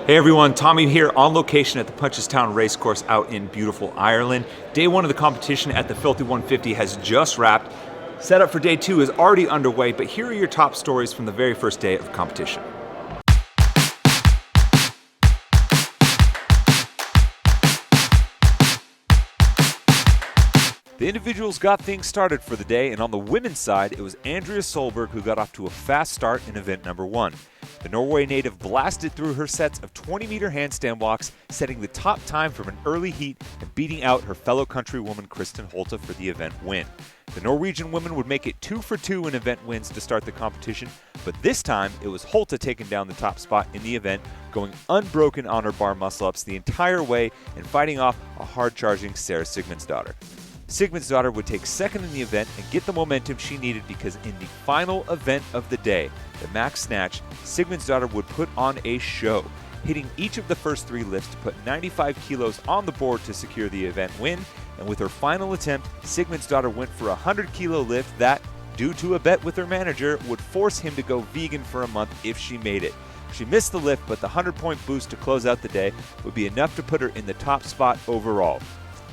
Hey everyone, Tommy here on location at the Punchestown Racecourse out in beautiful Ireland. Day one of the competition at the Filthy 150 has just wrapped. Setup for day two is already underway, but here are your top stories from the very first day of competition. The individuals got things started for the day, and on the women's side, it was Andrea Solberg who got off to a fast start in event number one. The Norway native blasted through her sets of 20-meter handstand walks, setting the top time from an early heat and beating out her fellow countrywoman Kristin Holte for the event win. The Norwegian women would make it 2 for 2 in event wins to start the competition, but this time it was Holte taking down the top spot in the event, going unbroken on her bar muscle-ups the entire way and fighting off a hard-charging Sarah Sigmundsdottir. Sigmundsdottir would take second in the event and get the momentum she needed because in the final event of the day, the max snatch, Sigmundsdottir would put on a show, hitting each of the first 3 lifts to put 95 kilos on the board to secure the event win, and with her final attempt, Sigmundsdottir went for a 100-kilo lift that, due to a bet with her manager, would force him to go vegan for a month if she made it. She missed the lift, but the 100-point boost to close out the day would be enough to put her in the top spot overall.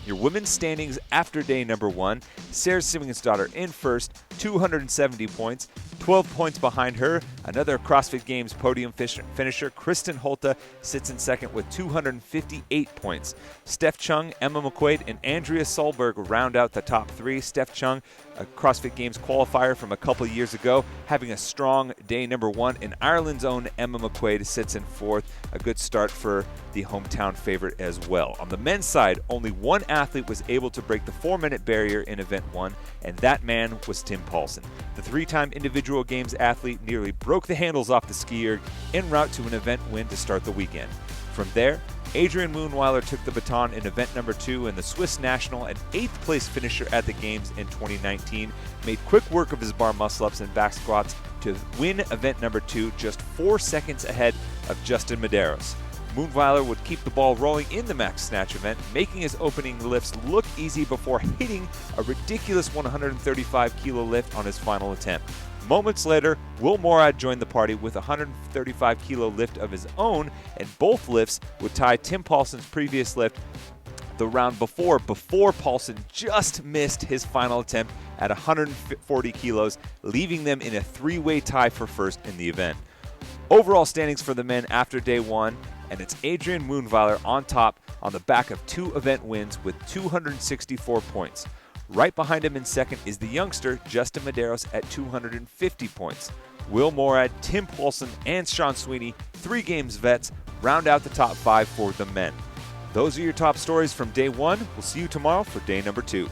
Your women's standings after day number one, Sarah Sigmundsdottir in first, 270 points. 12 points behind her, another CrossFit Games podium finisher, Kristin Holte, sits in second with 258 points. Steph Chung, Emma McQuaid, and Andrea Solberg round out the top 3. Steph Chung, a CrossFit Games qualifier from a couple years ago, having a strong day number one, and Ireland's own Emma McQuaid sits in fourth. A good start for the hometown favorite as well. On the men's side, only one athlete was able to break the 4-minute barrier in event one, and that man was Tim Paulson. The 3-time individual games athlete nearly broke the handles off the ski erg en route to an event win to start the weekend. From there, Adrian Mundwiler took the baton in event number 2, and the Swiss national and 8th place finisher at the games in 2019 made quick work of his bar muscle-ups and back squats to win event number 2 just 4 seconds ahead of Justin Medeiros. Mundwiler would keep the ball rolling in the max snatch event, making his opening lifts look easy before hitting a ridiculous 135-kilo lift on his final attempt. Moments later, Will Morad joined the party with a 135-kilo lift of his own, and both lifts would tie Tim Paulson's previous lift the round before Paulson just missed his final attempt at 140 kilos, leaving them in a 3-way tie for first in the event. Overall standings for the men after day one, and it's Adrian Mundwiler on top on the back of 2 event wins with 264 points. Right behind him in second is the youngster Justin Medeiros at 250 points. Will Morad, Tim Paulson, and Sean Sweeney, 3 games vets, round out the top 5 for the men. Those are your top stories from day one. We'll see you tomorrow for day number 2.